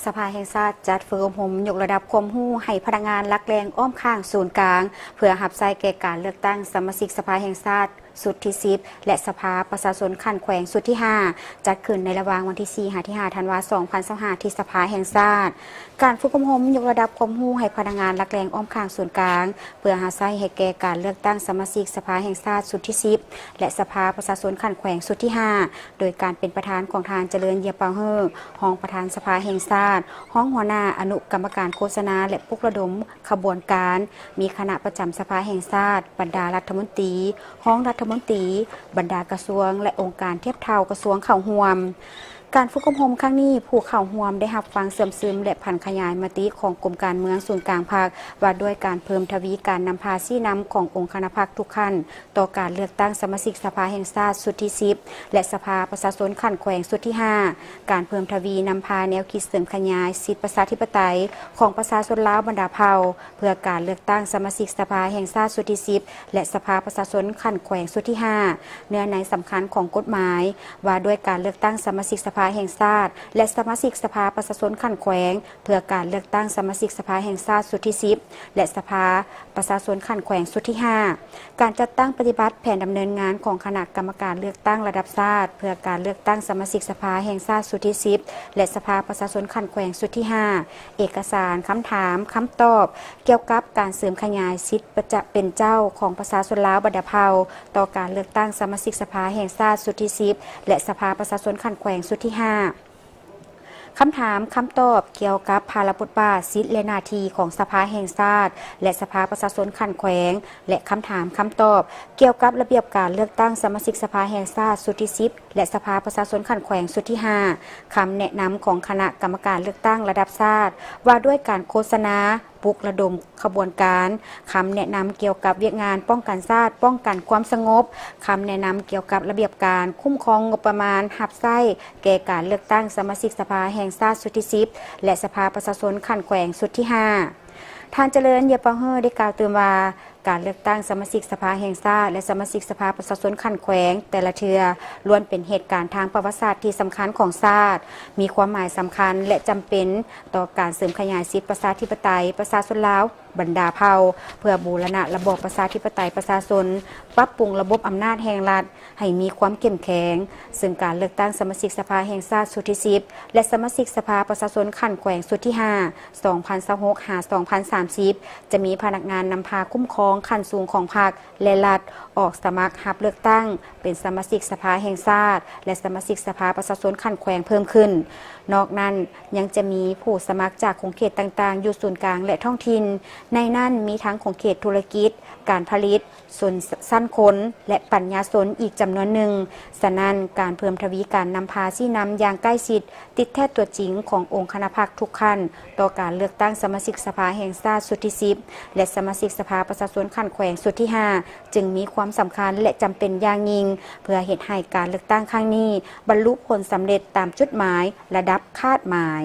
สภาแห่งชาติจัดฝึกอบรมยกระดับความรู้ให้พนักงานรักแรงอ้อมข้างศูนย์กลางเพื่อรับใช้แก่การเลือกตั้งสมาชิกสภาแห่งชาติสุดที่10และสภาประชาชนขั้นแขวงสุดที่5จัดขึ้นในระหว่างวันที่4 ถึง 5 ธันวาคม 2025ที่สภาแห่งชาติการฝึกอบรมยกระดับความรู้ให้พนักงานรักแรงอ้อมข้างศูนย์กลางเพื่อรับใช้ให้แก่การเลือกตั้งสมาชิกสภาแห่งชาติสุดที่10และสภาประชาชนขั้นแขวงสุดที่5โดยการเป็นประธานของทานเจริญเยียเปาเฮอรองประธานสภาแห่งชาติห้องหัวหน้าอนุกรรมการโฆษณาและปลุกระดมขบวนการมีคณะประจำสภาแห่งชาติบรรดารัฐมนตรีห้องรัฐมนตรีบรรดากระทรวงและองค์การเทียบเท่ากระทรวงเข้าร่วมการฝึกอบรมครั้งนี้ผู้เข้าร่วมได้รับฟังเสื่อมซึมและผันขยายมติของกรมการเมืองศูนย์กลางภาคว่าด้วยการเพิ่มทวีการนำพาชี้นำขององค์คณะพรรคทุกขั้นต่อการเลือกตั้งสมาชิกสภาแห่งชาติสุดที่10และสภาประชาชนขั้นแขวงสุดที่5การเพิ่มทวีนำพาแนวคิดเสริมขยายสิทธิประชาธิปไตยของประชาชนลาวบรรดาเผ่าเพื่อการเลือกตั้งสมาชิกสภาแห่งชาติสุดที่10และสภาประชาชนขั้นแขวงสุดที่5เนื้อในสำคัญของกฎหมายว่าด้วยการเลือกตั้งสมาชิกสภาแห่งชาติและสมาชิกสภาประชาชนขั้นแขวงเพื่อการเลือกตั้งสมาชิกสภาแห่งชาติสุดที่10และสภาประชาชนขั้นแขวงสุดที่5การจัดตั้งปฏิบัติแผนดำเนินงานของคณะกรรมการเลือกตั้งระดับชาติเพื่อการเลือกตั้งสมาชิกสภาแห่งชาติสุดที่10และสภาประชาชนขั้นแขวงสุดที่5เอกสารคำถามคำตอบเกี่ยวกับการเสริมขยายสิทธิจะเป็นเจ้าของประชาชนลาวบรรดาเผ่าต่อการเลือกตั้งสมาชิกสภาแห่งชาติสุดที่10และสภาประชาชนขั้นแขวงสุดที่5คำถามคำตอบเกี่ยวกับภาระบทบาทสิทธิและหน้าที่ของสภาแห่งชาติและสภาประชาชนขั้นแขวงและคำถามคำตอบเกี่ยวกับระเบียบการเลือกตั้งสมาชิกสภาแห่งชาติสุดที่10และสภาประชาชนขั้นแขวงสุดที่5คำแนะนำของคณะกรรมการเลือกตั้งระดับชาติว่าด้วยการโฆษณาปลุกระดมขบวนการคำแนะนำเกี่ยวกับเวียกงานป้องกันชาติป้องกันความสงบคำแนะนำเกี่ยวกับระเบียบการคุ้มครองงบประมาณหับไส้แก่การเลือกตั้งสมาชิกสภาแห่งชาติสุดที่10และสภาประชาชนขั้นแขวงสุดที่5ท่านเจริญเยียเปาเฮอได้กล่าวเตือนว่าการเลือกตั้งสมาชิกสภาแห่งชาติและสมาชิกสภาประชาชนขั้นแขวงแต่ละเทือล้วนเป็นเหตุการณ์ทางประวัติศาสตร์ที่สำคัญของชาติมีความหมายสำคัญและจำเป็นต่อการเสริมขยายสิทธิประชาธิปไตยประชาชนลาวบรรดาเผ่าเพื่อบูรณะระบอบประชาธิปไตยประชาชนปรับปรุงระบบอำนาจแห่งรัฐให้มีความเข้มแข็งซึ่งการเลือกตั้งสมาชิกสภาแห่งชาติสุดที่10และสมาชิกสภาประชาชนขั้นแขวงสุดที่5 2026-2030จะมีพนักงานนำพาคุ้มครองขั้นสูงของพรรคและรัฐออกสมัครรับเลือกตั้งเป็นสมาชิกสภาแห่งชาติและสมาชิกสภาประชาชนขั้นแขวงเพิ่มขึ้นนอกนั้นยังจะมีผู้สมัครจากของเขตต่างๆอยู่ศูนย์กลางและท้องถิ่นในนั้นมีทั้งของเขตธุรกิจการผลิตส่วนสั้นค้นและปัญญาชนอีกจำนวนหนึ่งฉะนั้นการเพิ่มทวีการนำพาชี้นำอย่างใกล้ชิดติดแท้ตัวจริงขององค์คณะพรรคทุกขั้นต่อการเลือกตั้งสมาชิกสภาแห่งชาติสุดที่10และสมาชิกสภาประชาชนขั้นแขวงสุดที่5จึงมีความสำคัญและจำเป็นอย่างยิ่งเพื่อเหตุให้การเลือกตั้งครั้งนี้บรรลุผลสำเร็จตามจุดหมายระดับคาดหมาย